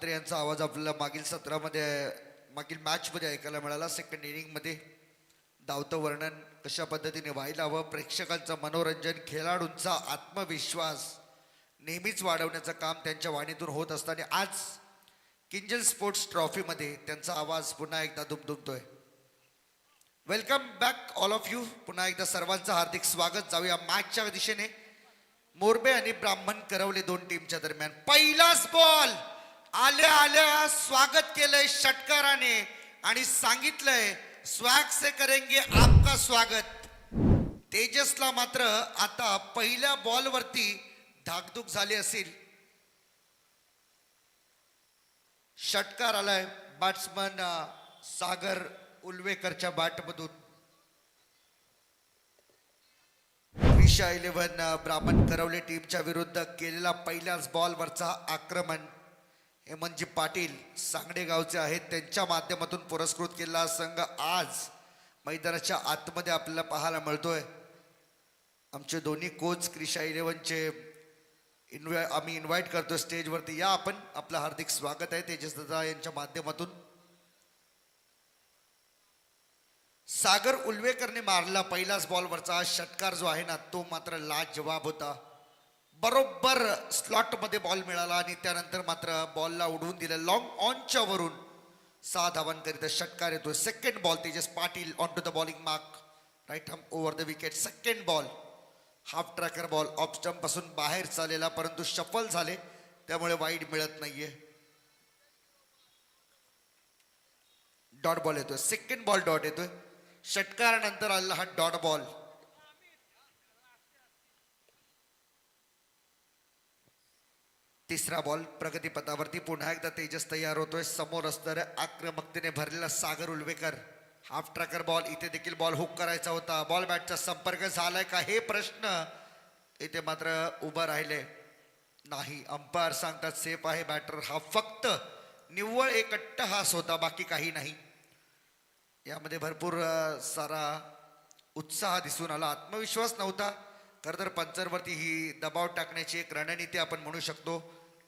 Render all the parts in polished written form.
म्हात्रे यांचा आवाज आपल्याला मागील सत्रामध्ये मागील मॅचमध्ये ऐकायला मिळाला. सेकंड इनिंगमध्ये धावतं वर्णन कशा पद्धतीने व्हायला हवं, प्रेक्षकांचं मनोरंजन, खेळाडूंचा आत्मविश्वास नेहमीच वाढवण्याचं काम त्यांच्या वाणीतून होत असताना आज किंजल स्पोर्ट्स ट्रॉफीमध्ये त्यांचा आवाज पुन्हा एकदा दुमदुमतोय. Welcome back all of you. पुन्हा एकदा सर्वांचं हार्दिक स्वागत. जाऊया मॅचच्या दिशेने. मोरबे आणि ब्राह्मण करवले दोन टीमच्या दरम्यान पहिलाच बॉल. आल्या आल्या स्वागत केलंय षटकाराने आणि सांगितलंय स्वॅग से करेंगे आपका स्वागत. तेजसला मात्र आता पहिल्या बॉलवरती धाकधूक झाली असेल. षटकार आलाय बॅट्समन सागर उल्वेकरच्या बॅटमधून. क्रिशा 11 ब्राह्मण करवले टीमच्या विरुद्ध केलेला पहिल्याच बॉलवरचा आक्रमण हेमंतजी पाटील सांगडे गावचे आहेत. त्यांच्या माध्यमातून पुरस्कृत केलेला संघ आज मैदानाच्या आतमध्ये आपल्याला पाहायला मिळतोय. आमचे दोन्ही कोच क्रिशा 11चे आम्ही इन्व्हाइट करतो स्टेजवरती. या आपण. आपलं हार्दिक स्वागत आहे तेजस दादा यांच्या माध्यमातून. सागर उल्वेकरने मारला पहिलाच बॉलवरचा षटकार जो आहे ना तो मात्र लाजवाब होता. बरोबर स्लॉटमध्ये बॉल मिळाला आणि त्यानंतर मात्र बॉलला उडवून दिलं. लॉंग ऑनच्या वरून 6 धावांकरिता षटकार येतोय. Second ball Tejas Patil on to the bowling mark, right arm over the wicket. Second ball half tracker ball off stump पासून बाहेर चाललेला, परंतु शफल झाले त्यामुळे वाईड मिळत नाहीये. डॉट बॉल येतोय. सेकंड बॉल डॉट येतोय. षटकारानंतर आलेला हा डॉट बॉल. तिसरा बॉल प्रगतीपथावरती पुन्हा एकदा तेजस तयार होतोय. समोर असणाऱ्या आक्रमकतेने भरलेला Sagar Ulvekar. Half tracker ball. इथे देखील बॉल हुक करायचा होता. बॉल बॅटचा संपर्क झालाय का हे प्रश्न इथे मात्र उभा राहिले नाही. अंपायर सांगतात सेफ आहे बॅटर. हा फक्त निव्वळ एक अट्टहास होता, बाकी काही नाही. यामध्ये भरपूर सारा उत्साह दिसून आला. आत्मविश्वास नव्हता. खरं तर पंचरवरती ही दबाव टाकण्याची एक रणनीती आपण म्हणू शकतो.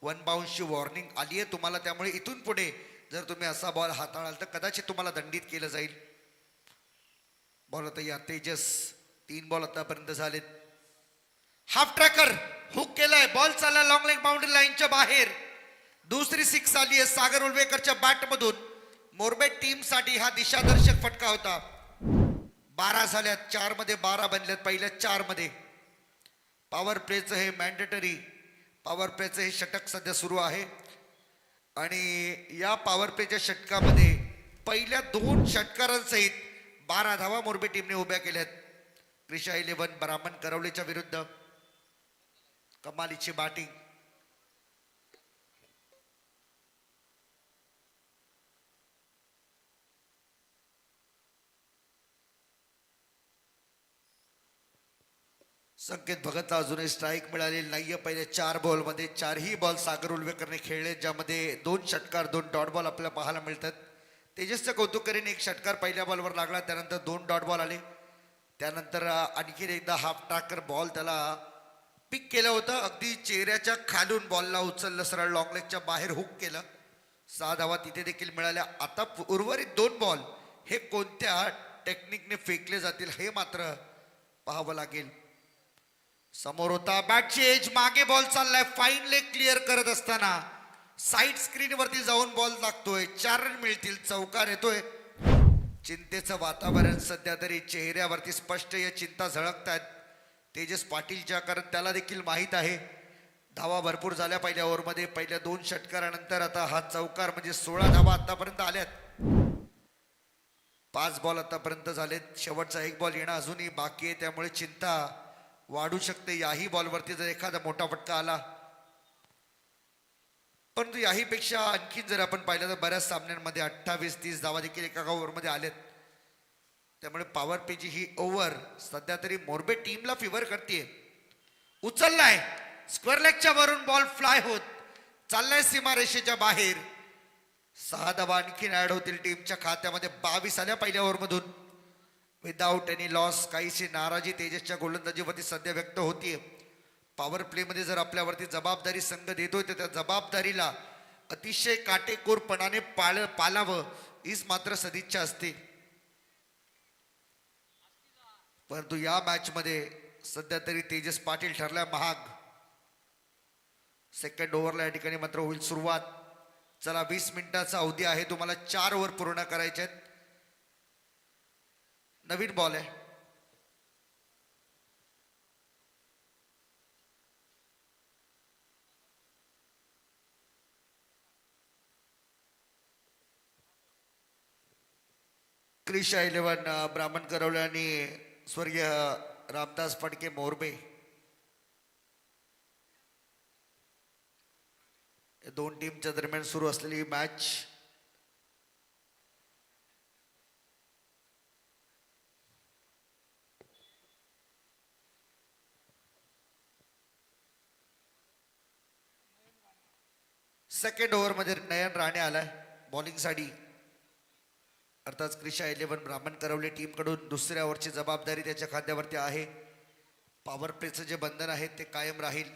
1 बाउन्सची वॉर्निंग आली आहे तुम्हाला, त्यामुळे इथून पुढे जर तुम्ही असा बॉल हाताळाल तर कदाचित तुम्हाला दंडित केलं जाईल. बॉल आता या तेजस 3 बॉल आतापर्यंत झालेत. हाफ ट्रॅकर हुक केलाय. बॉल चालला लॉंग लेग बाउंड्री लाईनच्या बाहेर. दुसरी 6 आली आहे सागर उल्वेकरच्या बॅटमधून. मोरबे टीमसाठी हा दिशादर्शक फटका होता. 12 झाल्यात. 4 मध्ये 12 बनल्यात पहिल्या 4 मध्ये. पॉवर प्लेचं हे मॅन्डेटरी पॉवर प्लेचं हे षटक सध्या सुरू आहे आणि या पॉवर प्लेच्या षटकामध्ये पहिल्या 2 षटकारांसहित 12 धावा मोरबे टीमने उभ्या केल्यात. क्रिशा 11 ब्राह्मण करवलेच्या विरुद्ध. कमालीची बॅटिंग. संकेत भगतला अजूनही स्ट्राईक मिळालेली नाहीये. पहिले 4 बॉलमध्ये 4ही बॉल सागर उल्वेकरने खेळले, ज्यामध्ये 2 षटकार 2 डॉट बॉल आपल्याला पाहायला मिळतात. तेजसचं कौतुक करीन. 1 षटकार पहिल्या बॉलवर लागला, त्यानंतर 2 डॉट बॉल आले. त्यानंतर आणखीन एकदा हाफ ट्रॅकर बॉल त्याला पिक केलं होतं. अगदी चेहऱ्याच्या खालून बॉलला उचललं, सरळ लॉंग लेगच्या बाहेर हुक केलं. 6 धावा तिथे देखील मिळाल्या. आता उर्वरित 2 बॉल हे कोणत्या टेक्निकने फेकले जातील हे मात्र पाहावं लागेल. समोर होता बॅटची एज. मागे बॉल चाललाय. फाईन लेग क्लिअर करत असताना साईड स्क्रीन वरती जाऊन बॉल लागतोय. 4 रन मिळतील. चौकार येतोय. चिंतेचं वातावरण सध्या तरी चेहऱ्यावरती स्पष्ट या चिंता झळकतायत तेजस पाटीलच्या, कारण त्याला देखील माहीत आहे धावा भरपूर झाल्या पहिल्या ओव्हरमध्ये. पहिल्या 2 षटकारानंतर आता हा चौकार म्हणजे 16 धावा आतापर्यंत आल्यात. 5 बॉल आतापर्यंत झालेत. शेवटचा 1 बॉल येणं अजूनही बाकी आहे, त्यामुळे चिंता वाढू शकते. याही बॉलवरती जर एखादा मोठा फटका आला, परंतु याही पेक्षा आणखीन जर आपण पाहिलं तर बऱ्याच सामन्यांमध्ये 28-30 धावा देखील एका ओव्हरमध्ये आलेत. त्यामुळे पॉवर प्लेची ही ओव्हर सध्या तरी मोरबे टीमला फेवर करते. उचललाय स्क्वेअर लेगच्या वरून बॉल फ्लाय होत चाललाय सीमारेषेच्या बाहेर. 6 धावा आणखीन ऍड होतील टीमच्या खात्यामध्ये. 22 आल्या पहिल्या ओव्हरमधून विदाउट एनी लॉस. काहीशी नाराजी तेजसच्या गोलंदाजीवरती सध्या व्यक्त होतीये. पॉवर प्ले मध्ये जर आपल्यावरती जबाबदारी संघ देतोय तर त्या जबाबदारीला अतिशय काटेकोरपणाने पालावं हीच मात्र सदिच्छा असते. परंतु या मॅच मध्ये सध्या तरी तेजस पाटील ठरला महाग. सेकंड ओव्हरला या ठिकाणी मात्र होईल सुरुवात. चला 20 मिनिटाचा अवधी आहे, तुम्हाला 4 ओव्हर पूर्ण करायचे आहेत. नवीन बॉल आहे. क्रिशा 11 ब्राह्मण करवले आणि स्वर्गीय रामदास फडके मोरबे दोन टीमच्या दरम्यान सुरू असलेली मॅच. सेकंड ओव्हर मध्ये नयन राणे आलाय बॉलिंग साठी. अर्थात क्रिशा 11 ब्राह्मण करवले टीम कडून दुसऱ्या ओव्हरची जबाबदारी त्याच्या खांद्यावरती आहे. पॉवर प्लेचं जे बंधन आहे ते कायम राहील.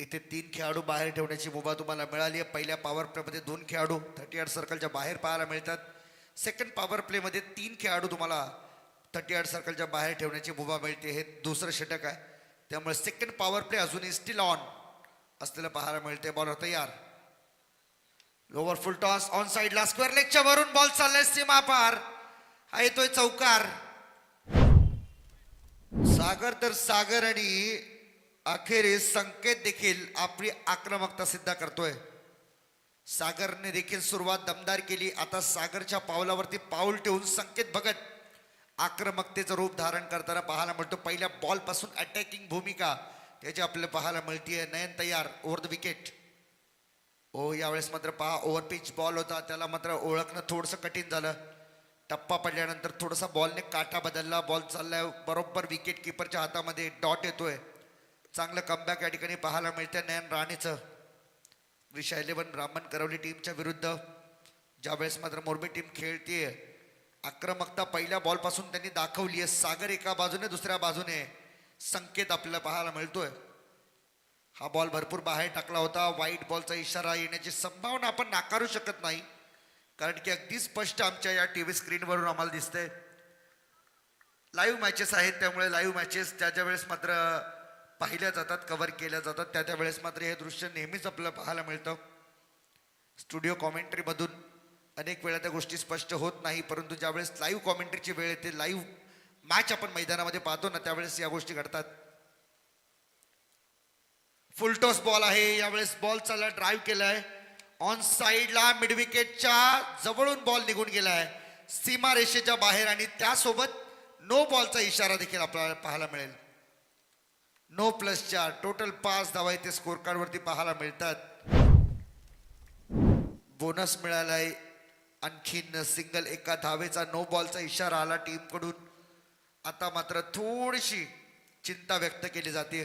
इथे 3 खेळाडू बाहेर ठेवण्याची मुभा तुम्हाला मिळाली आहे. पहिल्या पॉवर प्ले मध्ये 2 खेळाडू 38 सर्कलच्या बाहेर पाहायला मिळतात. सेकंड पॉवर प्ले मध्ये 3 खेळाडू तुम्हाला 38 सर्कलच्या बाहेर ठेवण्याची मुभा मिळते. हे दुसरं षटक आहे, त्यामुळे सेकंड पॉवर प्ले अजूनही स्टील ऑन असलेलं पाहायला मिळते. बॉलर तयार. लोवर फुल टॉस ऑन साइडला स्क्वेअर लेगच्या वरून बॉल चाललाय सीमा पार. हा येतोय चौकार. सागर तर सागर आणि अखेरीस संकेत देखील आपली आक्रमकता सिद्ध करतोय. सागरने देखील सुरुवात दमदार केली. आता सागरच्या पावलावरती पाऊल ठेवून संकेत भगत आक्रमकतेचं रूप धारण करताना पाहायला मिळतो. पहिल्या बॉल पासून अटॅकिंग भूमिका त्याची आपल्याला पाहायला मिळतीये. नयन तयार ओव्हर द विकेट. ओ यावेळेस मात्र पहा ओव्हर पिच बॉल होता, त्याला मात्र ओळखणं थोडंसं कठीण झालं. टप्पा पडल्यानंतर थोडासा बॉलने काटा बदलला. बॉल चाललाय बरोबर विकेट किपरच्या हातामध्ये. डॉट येतोय. चांगलं कमबॅक या ठिकाणी पाहायला मिळतंय नयन राणेचं. क्रिशा 11 ब्राह्मण करवली टीमच्या विरुद्ध ज्यावेळेस मात्र मोरबी टीम खेळतीये. आक्रमकता पहिल्या बॉल पासून त्यांनी दाखवली आहे. सागर एका बाजूने, दुसऱ्या बाजूने संकेत आपल्याला पाहायला मिळतोय. हा बॉल भरपूर बाहेर टाकला होता. वाईट बॉलचा इशारा येण्याची संभावना आपण नाकारू शकत नाही, कारण की अगदी स्पष्ट आमच्या या टीव्ही स्क्रीनवरून आम्हाला दिसतंय. लाईव्ह मॅचेस आहेत, त्यामुळे लाईव्ह मॅचेस ज्या वेळेस मात्र पाहिल्या जातात, कव्हर केल्या जातात, त्या वेळेस मात्र हे दृश्य नेहमीच आपल्याला पाहायला मिळतं. स्टुडिओ कॉमेंट्री मधून अनेक वेळा त्या गोष्टी स्पष्ट होत नाही, परंतु ज्यावेळेस लाईव्ह कॉमेंट्रीची वेळ येते, लाईव्ह मॅच आपण मैदानामध्ये पाहतो ना, त्यावेळेस या गोष्टी घडतात. फुलटॉस बॉल आहे. यावेळेस बॉल चालला, ड्राईव्ह केलाय ऑन साइडला. मिड विकेटच्या जवळून बॉल निघून गेलाय सीमा रेषेच्या बाहेर आणि त्यासोबत नो बॉलचा इशारा देखील आपल्याला पाहायला मिळेल. नो +4 टोटल 5 धावा इथे स्कोर कार्ड वरती पाहायला मिळतात. बोनस मिळालाय. आणखीन सिंगल एका धावेचा नो बॉलचा इशारा आला टीम कडून. आता मात्र थोडीशी चिंता व्यक्त केली जाते.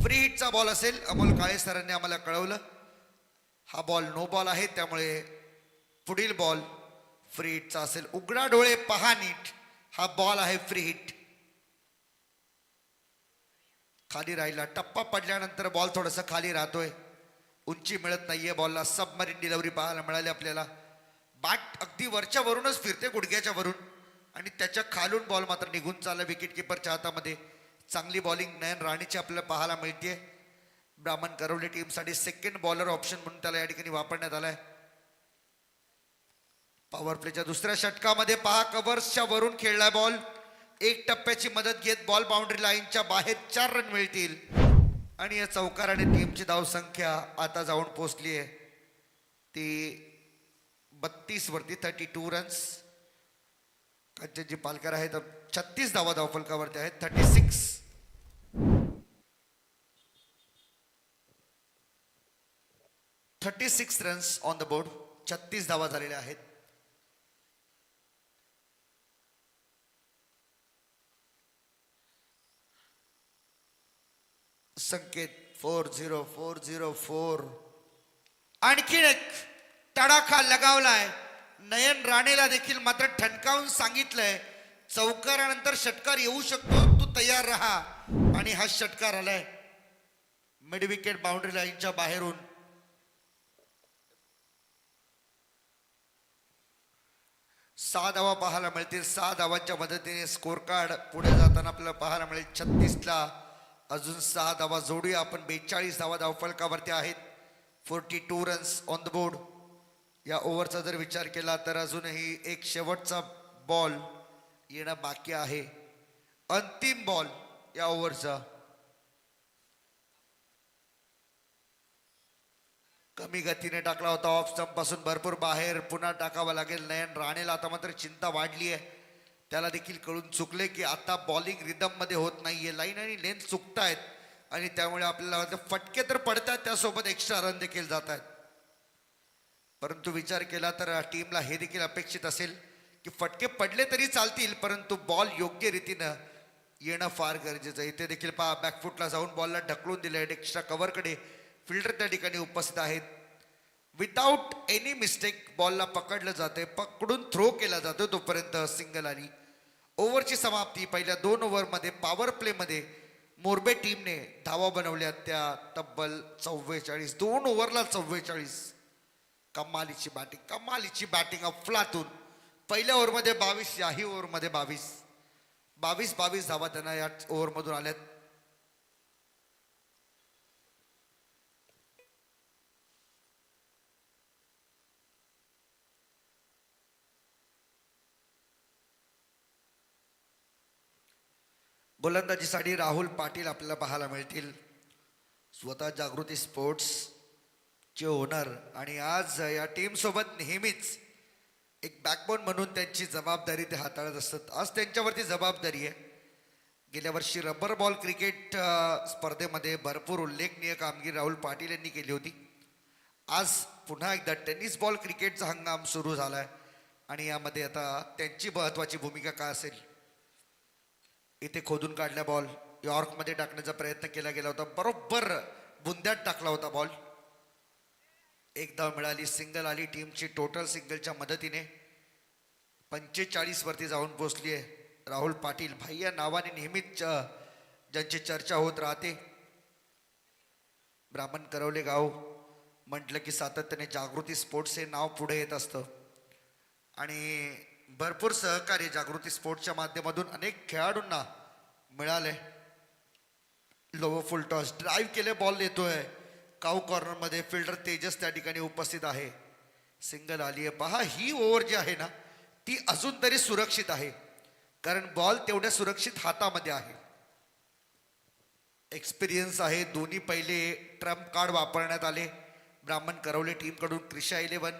फ्री हिटचा बॉल असेल, अमोल काळे सरांनी आम्हाला कळवलं. हा बॉल नो बॉल आहे, त्यामुळे पुढील बॉल फ्री हिटचा असेल. उघडा डोळे पहा नीट, हा बॉल आहे फ्री हिट. खाली राहिला. टप्पा पडल्यानंतर बॉल थोडासा खाली राहतोय, उंची मिळत नाहीये बॉलला. सबमरीन डिलिव्हरी पाहायला मिळाली आपल्याला. बॅट अगदी वरच्या वरूनच फिरते, गुडघ्याच्या वरून, आणि त्याच्या खालून बॉल मात्र निघून चालला विकेट किपरच्या हातामध्ये. चांगली बॉलिंग नयन राणेची आपल्याला पाहायला मिळते. ब्राह्मण करवली टीमसाठी सेकंड बॉलर ऑप्शन म्हणून त्याला या ठिकाणी वापरण्यात आलाय. पॉवर प्लेच्या दुसऱ्या षटकामध्ये पहा कव्हर्सच्या वरून खेळलाय बॉल. एक टप्प्याची मदत घेत बॉल बाउंड्री लाईनच्या बाहेर 4 रन मिळतील आणि या चौकाराने टीमची धावसंख्या आता जाऊन पोहोचली आहे ती 32 वरती. 32 रन्स. त्यांचे जे पालकर आहेत 36 धावा धावफलकावरती आहेत. 36 रन्स ऑन द बोर्ड. 36 धावा झालेल्या आहेत. संकेत 4-0. आणखीन एक तडाखा लगावलाय. नयन राणेला देखील मात्र ठणकावून सांगितलंय चौकारानंतर षटकार येऊ शकतो, तू तयार राहा. आणि हा षटकार आलाय. मिड विकेट बाउंड्री लाईनच्या बाहेरून 6 धावा पाहायला मिळतील. 6 धावांच्या मदतीने स्कोर कार्ड पुढे जाताना आपल्याला पाहायला मिळेल. 36ला अजून 6 धावा जोडूया आपण. 42 धावा धावफलकावरती आहेत. 42 रन्स ऑन द बोर्ड. या ओव्हरचा जर विचार केला तर अजूनही एक शेवटचा बॉल येणं बाकी आहे. अंतिम बॉल या ओव्हरचा. कमी गतीने टाकला होता. ऑफ स्टंप पासून भरपूर बाहेर. पुन्हा टाकावा लागेल. नयन राणेला आता मात्र चिंता वाढली आहे. त्याला देखील कळून चुकले की आता बॉलिंग रिदम मध्ये होत नाहीये. लाईन आणि लेंथ चुकतायत आणि त्यामुळे आपल्याला फटके तर पडतात, त्यासोबत एक्स्ट्रा रन देखील जात आहेत. परंतु विचार केला तर टीमला हे देखील अपेक्षित असेल की फटके पडले तरी चालतील, परंतु बॉल योग्य रीतीनं येणं फार गरजेचं आहे. इथे देखील पहा, बॅकफुटला जाऊन बॉलला ढकलून दिले. एक्स्ट्रा कव्हरकडे फिल्डर त्या ठिकाणी उपस्थित आहेत. विदाऊट एनी मिस्टेक बॉलला पकडलं जाते, पकडून थ्रो केला जातो. तोपर्यंत सिंगल आली. ओव्हरची समाप्ती. पहिल्या 2 ओव्हरमध्ये पॉवर प्लेमध्ये मोरबे टीमने धावा बनवल्या त्या तब्बल 44. 2 ओव्हरला 44. कमालीची बॅटिंग, कमालीची बॅटिंग अफलातून. पहिल्या ओव्हरमध्ये 22, याही ओव्हरमध्ये 22 धावा त्यांना या ओव्हरमधून आल्यात. गोलंदाजीसाठी राहुल पाटील आपल्याला पाहायला मिळतील. स्वतः जागृती स्पोर्ट्स चे ओनर आणि आज या टीम सोबत नेहमीच एक बॅकबोन म्हणून त्यांची जबाबदारी ते हाताळत असतात. आज त्यांच्यावरती जबाबदारी आहे. गेल्या वर्षी रबर बॉल क्रिकेट स्पर्धेमध्ये भरपूर उल्लेखनीय कामगिरी राहुल पाटील यांनी केली होती. आज पुन्हा एकदा टेनिस बॉल क्रिकेटचा हंगाम सुरू झालाय आणि यामध्ये आता त्यांची महत्वाची भूमिका काय असेल. इथे खोदून काढल्या बॉल यॉर्कमध्ये टाकण्याचा प्रयत्न केला गेला होता. बरोबर बुंद्यात टाकला होता बॉल. एक धाव मिळाली. सिंगल आली टीमची. टोटल सिंगलच्या मदतीने 45 वरती जाऊन पोहोचली आहे. राहुल पाटील भाई या नावाने नेहमीच ज्यांची चर्चा होत राहते. ब्राह्मण करवले गाव म्हटलं की सातत्याने जागृती स्पोर्ट्स हे नाव पुढे येत असतं आणि भरपूर सहकार्य जागृती स्पोर्ट्सच्या माध्यमातून अनेक खेळाडूंना मिळाले. लोवर फुल टॉस ड्राईव्ह केले, बॉल येतोय काऊ कॉर्नरमध्ये. फिल्डर तेजस त्या ठिकाणी उपस्थित आहे. सिंगल आली आहे. पहा, ही ओव्हर जी आहे ना ती अजून तरी सुरक्षित आहे, कारण बॉल तेवढ्या सुरक्षित हातामध्ये आहे. एक्सपिरियन्स आहे. दोन्ही पहिले ट्रम्प कार्ड वापरण्यात आले ब्राह्मण करवले टीमकडून. क्रिशा 11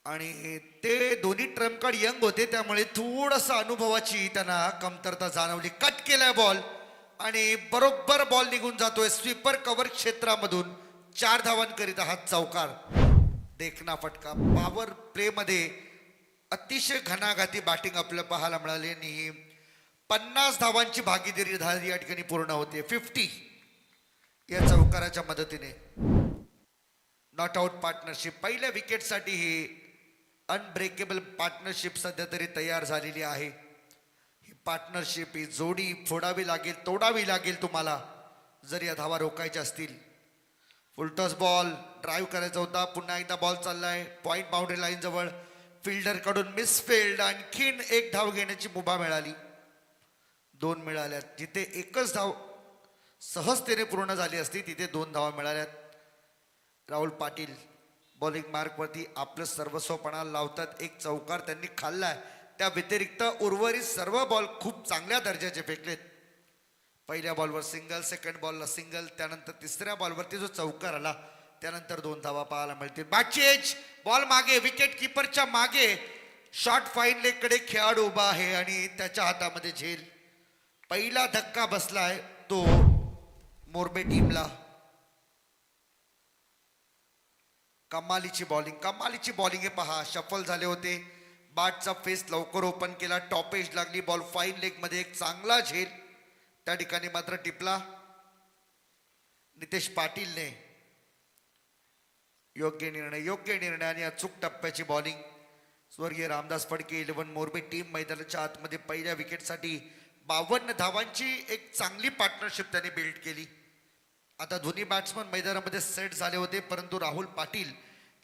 आणि ते दोन्ही ट्रम्प कार्ड यंग होते, त्यामुळे थोडंसं अनुभवाची त्यांना कमतरता जाणवली. कट केलाय बॉल आणि बरोबर बॉल निघून जातोय स्वीपर कव्हर क्षेत्रामधून. 4 धावांकरिता हा चौकार. देखना फटका. पॉवर प्ले मध्ये अतिशय घणाघाती बॅटिंग आपल्याला पाहायला मिळाली आणि 50 धावांची भागीदारी या ठिकाणी पूर्ण होते. 50 या चौकाराच्या मदतीने. Not out partnership. पहिल्या विकेटसाठी ही अनब्रेकेबल पार्टनरशिप सध्या तरी तयार झालेली आहे. ही पार्टनरशिप, ही जोडी फोडावी लागेल, तोडावी लागेल तुम्हाला जर या धावा रोखायच्या असतील. फुलटॉस बॉल ड्राईव्ह करायचा होता. पुन्हा एकदा बॉल चाललाय पॉइंट बाउंड्री लाईन जवळ. फिल्डर कडून मिसफिल्ड. आणखीन एक धाव घेण्याची मुभा मिळाली. 2 मिळाल्यात. जिथे एकच धाव सहजतेने पूर्ण झाली असती तिथे 2 धावा मिळाल्यात. राहुल पाटील बॉलिंग मार्कवरती आपलं सर्वस्वपणा लावतात. एक चौकार त्यांनी खाल्लाय. त्या व्यतिरिक्त उर्वरित सर्व बॉल खूप चांगल्या दर्जाचे फेकलेत. पहिल्या बॉलवर सिंगल, सेकंड बॉलला सिंगल, त्यानंतर तिसऱ्या बॉलवरती जो चौकार आला त्यानंतर 2 धावा पाहायला मिळतील. बॅटची एज. बॉल मागे, विकेट किपरच्या मागे. शॉर्ट फाईन लेग कडे खेळाडू उभा आहे आणि त्याच्या हातामध्ये झेल. पहिला धक्का बसलाय तो मोरबे टीमला. कमालीची बॉलिंग, कमालीची बॉलिंग आहे. पहा, शफल झाले होते. बाटचा फेस लवकर ओपन केला. टॉप एज लागली. बॉल फाईन लेग मध्ये. एक चांगला झेल त्या ठिकाणी मात्र टिपला. नितेश पाटीलने योग्य निर्णय आणि अचूक टप्प्याची बॉलिंग. स्वर्गीय रामदास फडके 11 मोरबे टीम मैदानाच्या आतमध्ये पहिल्या विकेटसाठी 52 धावांची एक चांगली पार्टनरशिप त्यांनी बिल्ड केली. आता दोन्ही बॅट्समन मैदानामध्ये सेट झाले होते, परंतु राहुल पाटील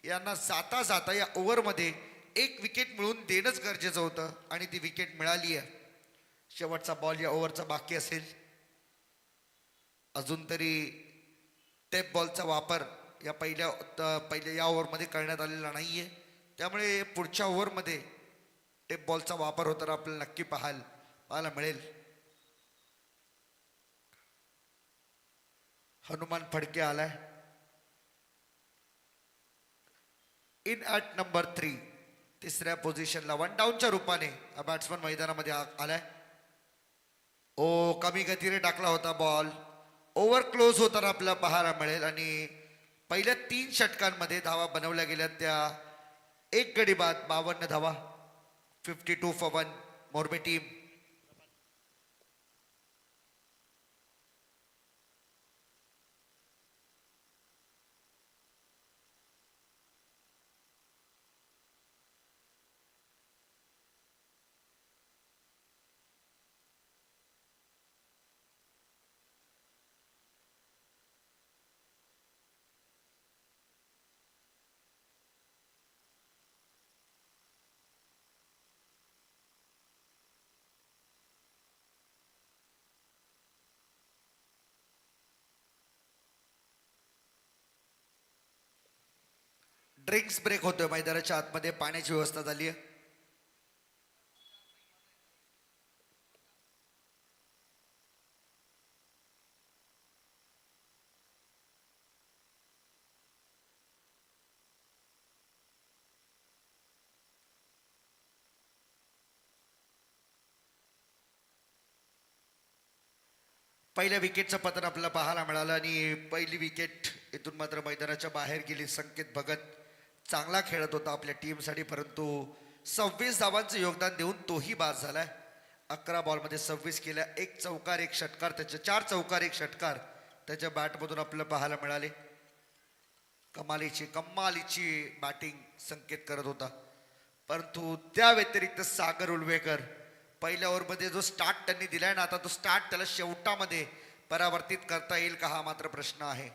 यांना जाता जाता या ओव्हरमध्ये एक विकेट मिळवून देणंच गरजेचं होतं आणि ती विकेट मिळाली आहे. शेवटचा बॉल या ओव्हरचा बाकी असेल. अजून तरी टेप बॉलचा वापर या पहिल्या या ओव्हरमध्ये करण्यात आलेला नाहीये, त्यामुळे पुढच्या ओव्हरमध्ये टेप बॉलचा वापर होताना आपल्याला नक्की पाहायला मिळेल. हनुमान फडके आलाय इन ॲट नंबर 3. तिसऱ्या पोझिशनला 1 डाऊनच्या रूपाने हा बॅट्समन मैदानामध्ये आलाय. कमी गतीने टाकला होता बॉल. ओव्हर क्लोज होताना आपल्याला पाहायला मिळेल आणि पहिल्या 3 षटकांमध्ये धावा बनवल्या गेल्या त्या 1 गडी बाद 52 धावा. 52 for 1 Morbi team. Drinks break होतोय मैदानाच्या आतमध्ये. पाण्याची व्यवस्था झाली आहे. पहिल्या विकेटचं पतन आपल्याला पाहायला मिळालं आणि पहिली विकेट इथून मात्र मैदानाच्या बाहेर गेली. संकेत भगत चांगला खेळत होता आपल्या टीमसाठी, परंतु 26 धावांचं योगदान देऊन तोही बाद झालाय. 11 बॉलमध्ये 26 केल्या. 1 चौकार 1 षटकार, त्याच्या 4 चौकार 1 षटकार त्याच्या बॅटमधून आपल्याला पाहायला मिळाले. कमालीची बॅटिंग संकेत करत होता, परंतु त्या व्यतिरिक्त सागर उलवेकर पहिल्या ओव्हरमध्ये जो स्टार्ट त्यांनी दिलाय ना, आता तो स्टार्ट त्याला शेवटामध्ये परावर्तित करता येईल का, हा मात्र प्रश्न आहे.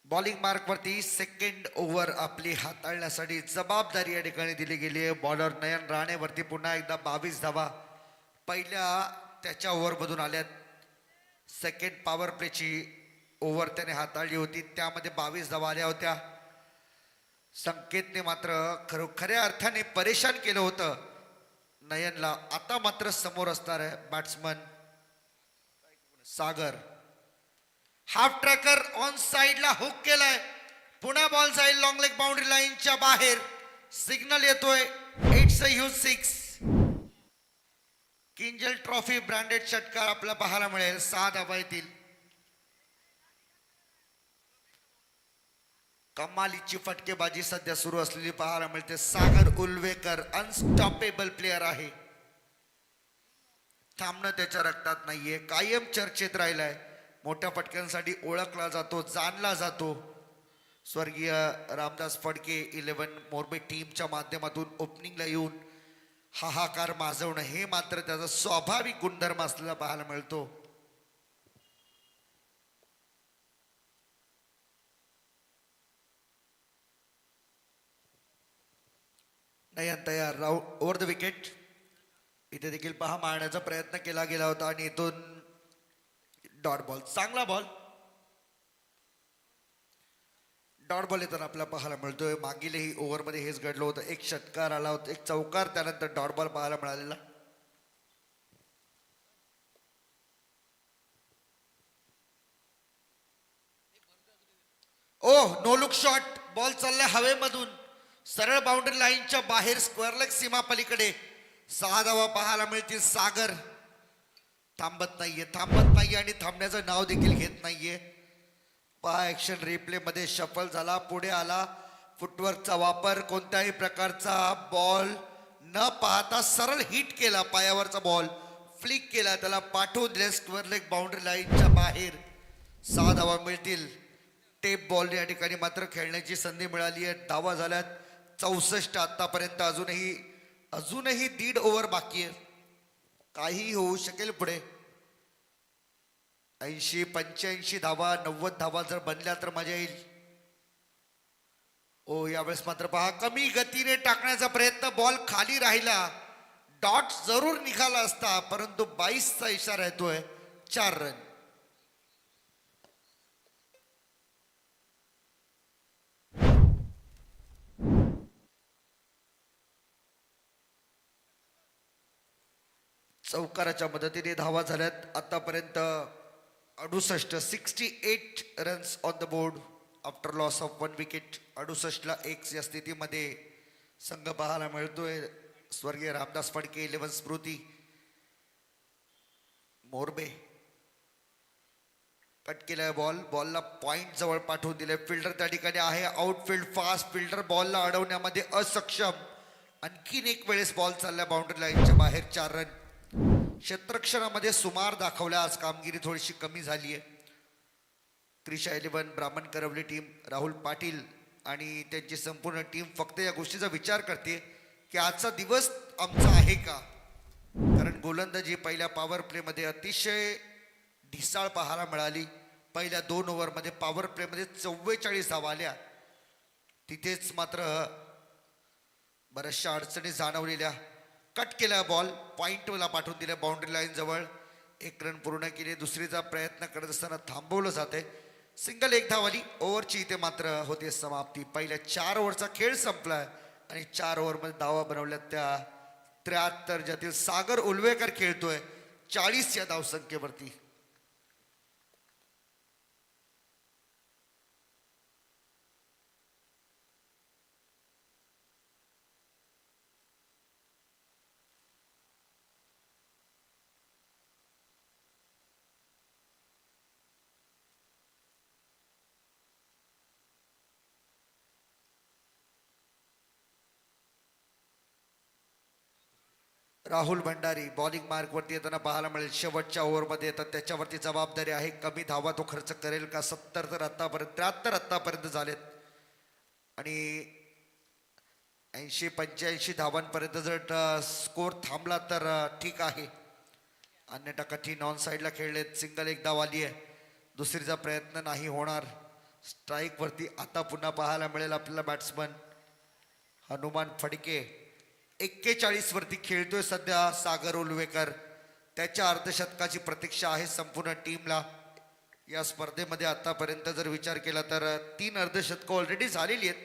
बॉलिंग मार्कवरती सेकंड ओव्हर आपली हाताळण्यासाठी जबाबदारी या ठिकाणी दिली गेली आहे. बॉलर नयन राणेवरती पुन्हा एकदा 22 धावा पहिल्या त्याच्या ओव्हरमधून आल्यात. सेकंड पॉवर प्लेची ओव्हर त्याने हाताळली होती, त्यामध्ये 22 धावा आल्या होत्या. संकेतने मात्र खऱ्या अर्थाने परेशान केलं होतं नयनला. आता मात्र समोर असणार आहे batsman Sagar. Half tracker on साइडला हुक केलाय. पुन्हा बॉल जाईल लॉंग लेग बाउंड्री लाईनच्या बाहेर. सिग्नल येतोय. It's a huge 6. Kinjal trophy branded षटकार आपल्याला पाहायला मिळेल. 6 धावा येतील. कमालीची फटकेबाजी सध्या सुरू असलेली पाहायला मिळते. सागर उलवेकर अनस्टॉपेबल प्लेअर आहे. थांबणं त्याच्या रक्तात नाहीये. कायम चर्चेत राहिलाय. मोठ्या फटक्यांसाठी ओळखला जातो, जाणला जातो. स्वर्गीय रामदास फडके 11 मोरबी टीमच्या माध्यमातून ओपनिंगला येऊन हाहाकार माजवणं हे मात्र त्याचा स्वाभाविक गुणधर्म असलेला पाहायला मिळतो. नयन तयार. Over the wicket. इथे देखील पहा मारण्याचा प्रयत्न केला गेला होता आणि इथून डॉट बॉल. चांगला बॉल. डॉट बॉल येताना आपल्याला पाहायला मिळतोय. मागीलही ओव्हरमध्ये हेच घडलं होतं. 1 षटकार आला होता, 1 चौकार, त्यानंतर डॉट बॉल पाहायला मिळालेला. No look shot. बॉल चाललाय हवेमधून सरळ बाउंड्री लाईनच्या बाहेर स्क्वेअर लेग सीमा पलीकडे. 6 धावा पाहायला मिळतील. सागर थांबत नाहीये आणि थांबण्याचं नाव देखील घेत नाहीये. पहा ऍक्शन रिप्ले मध्ये शफल झाला, पुढे आला, फुटवर्कचा वापर, कोणत्याही प्रकारचा बॉल न पाहता सरळ हिट केला, पायावरचा बॉल फ्लिक केला, त्याला पाठवून दिले स्क्वेअर लेग बाउंड्री लाईनच्या बाहेर. 6 धावा मिळतील. टेप बॉल या ठिकाणी मात्र खेळण्याची संधी मिळाली आहे. धावा झाल्यात 64 आतापर्यंत. अजूनही 1.5 ओव्हर बाकी आहे. काही होऊ शकेल पुढे. 80-85 धावा, 90 धावा जर बनल्या तर मजा येईल. ओ यावेळेस मात्र पहा कमी गतीने टाकण्याचा प्रयत्न, बॉल खाली राहिला, डॉट जरूर निघाला असता, परंतु 22चा इशारा येतोय. 4 रन. चौकाराच्या मदतीने धावा झाल्यात आतापर्यंत 68 runs on the board after loss of 1 wicket. 68ला 1 या स्थितीमध्ये संघ पाहायला मिळतोय. स्वर्गीय रामदास फडके, 11 स्मृती मोरबे. कट केलाय बॉल, बॉलला पॉइंट जवळ पाठवून दिले. फिल्डर त्या ठिकाणी आहे, आउटफील्ड फास्ट फिल्डर बॉलला अडवण्यामध्ये असक्षम. आणखीन एक वेळेस बॉल चालला बाउंड्री लाईनच्या बाहेर. 4 रन. क्षेत्ररक्षणामध्ये सुमार दाखवल्या, आज कामगिरी थोडीशी कमी झाली आहे. त्रिशा 11, ब्राह्मण करवली टीम, राहुल पाटील आणि त्यांची संपूर्ण टीम फक्त या गोष्टीचा विचार करते की आजचा दिवस आमचा आहे का. कारण गोलंदाजी पहिल्या पॉवर प्लेमध्ये अतिशय ढिसाळ पाहायला मिळाली. पहिल्या 2 ओव्हरमध्ये पॉवर प्लेमध्ये 44 धावा आल्या. तिथेच मात्र बऱ्याचशा अडचणी जाणवलेल्या. कट केला बॉल, पॉइंटला पाठवून दिल्या बाउंड्री लाईन जवळ. 1 रन पूर्ण केले. दुसरीचा प्रयत्न करत असताना थांबवलं जाते. सिंगल 1 धावाली. ओव्हरची इथे मात्र होते समाप्ती. पहिल्या 4 ओव्हरचा खेळ संपलाय आणि 4 ओव्हरमध्ये धावा बनवल्या त्या 73, ज्यातील सागर उलवेकर खेळतोय 40 या धावसंख्येवरती. राहुल भंडारी बॉलिंग मार्कवरती येताना पाहायला मिळेल. शेवटच्या ओव्हरमध्ये येतात, त्याच्यावरती जबाबदारी आहे. कमी धावा तो खर्च करेल का. 70 तर आतापर्यंत 73 आतापर्यंत झालेत आणि 80-85 धावांपर्यंत जर स्कोर थांबला तर ठीक आहे. अन्यथा कठीण ऑन साईडला खेळलेत. सिंगल 1 धाव आली आहे. दुसरीचा प्रयत्न नाही होणार. स्ट्राईक वरती आता पुन्हा पाहायला मिळेल आपल्याला बॅट्समन हनुमान फडके. 41 वरती खेळतोय सध्या सागर उलवेकर. त्याच्या अर्धशतकाची प्रतीक्षा आहे संपूर्ण टीमला. या स्पर्धेमध्ये आतापर्यंत जर विचार केला तर 3 अर्धशतकं ऑलरेडी झालेली आहेत.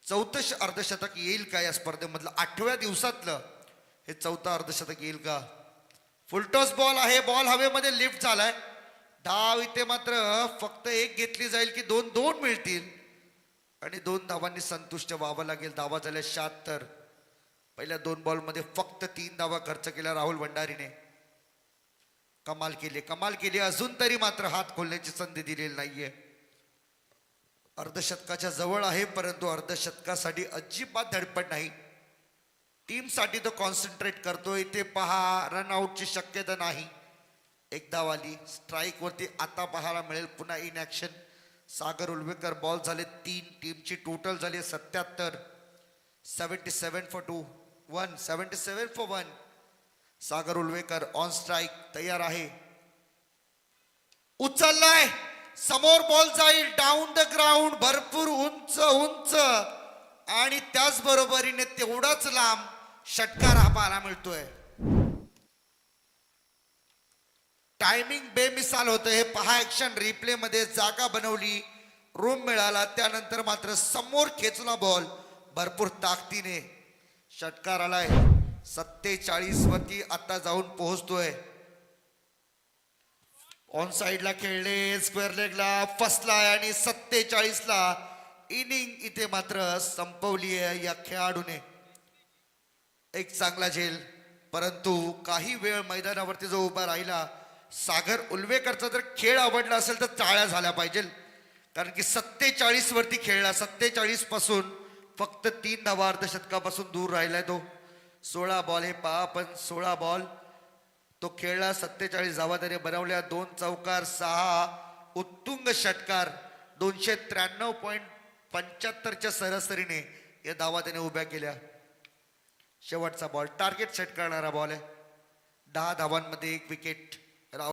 4थं अर्धशतक येईल का या स्पर्धेमधलं? 8व्या दिवसातलं हे 4थं अर्धशतक येईल का? फुलटॉस बॉल आहे, बॉल हवेमध्ये लिफ्ट झालाय. धाव इथे मात्र फक्त 1 घेतली जाईल की 2 मिळतील आणि 2 धावांनी संतुष्ट व्हावं लागेल. धावा झाल्या 76. पहिल्या 2 बॉलमध्ये फक्त 3 धावा खर्च केल्या राहुल भंडारीने. कमाल केली. अजून तरी मात्र हात खोलण्याची संधी दिलेली नाहीये. अर्धशतकाच्या जवळ आहे, परंतु अर्धशतकासाठी अजिबात धडपड नाही. टीमसाठी तो कॉन्सन्ट्रेट करतोय. इथे पहा रनआउटची शक्यता नाही. 1 धाव आली. स्ट्राईक वरती आता पाहायला मिळेल पुन्हा इन ऍक्शन सागर उलवेकर. बॉल झाले 3. टीमची टोटल झाली 77. 77 for 2, 77 for 1. Sagar उलवेकर on strike तयार आहे. उचललाय, समोर बॉल जाईल डाऊन द ग्राउंड. भरपूर उंच आणि त्याचबरोबरीने तेवढाच लांब षटकार हा पाहायला मिळतोय. टायमिंग बेमिसाल होतं हे पहा. ऍक्शन रिप्ले मध्ये जागा बनवली, रूम मिळाला, त्यानंतर मात्र समोर खेचला बॉल. भरपूर ताकदीने षटकार आलाय. 47 वरती आता जाऊन पोहोचतोय. ऑन साइडला खेळले, स्क्वेअर लेगला फसलाय आणि 47ला इनिंग इथे मात्र संपवली आहे या खेळाडूने. एक चांगला झेल, परंतु काही वेळ मैदानावरती जो उभा राहिला. सागर उलवेकरचा जर खेळ आवडला असेल तर टाळ्या झाल्या पाहिजे. कारण की 47 वरती खेळला, 47 पासून फक्त 3 धावा अर्धशतकापासून दूर राहिलाय तो. 16 बॉल हे पहा आपण, 16 बॉल तो खेळला, 47 धावा त्याने बनवल्या, 2 चौकार, 6 उत्तुंग षटकार, 293.75च्या सरासरीने या धावा त्याने उभ्या केल्या. शेवटचा बॉल टार्गेट सेट करणारा बॉल आहे. 10 धावांमध्ये 1 विकेट.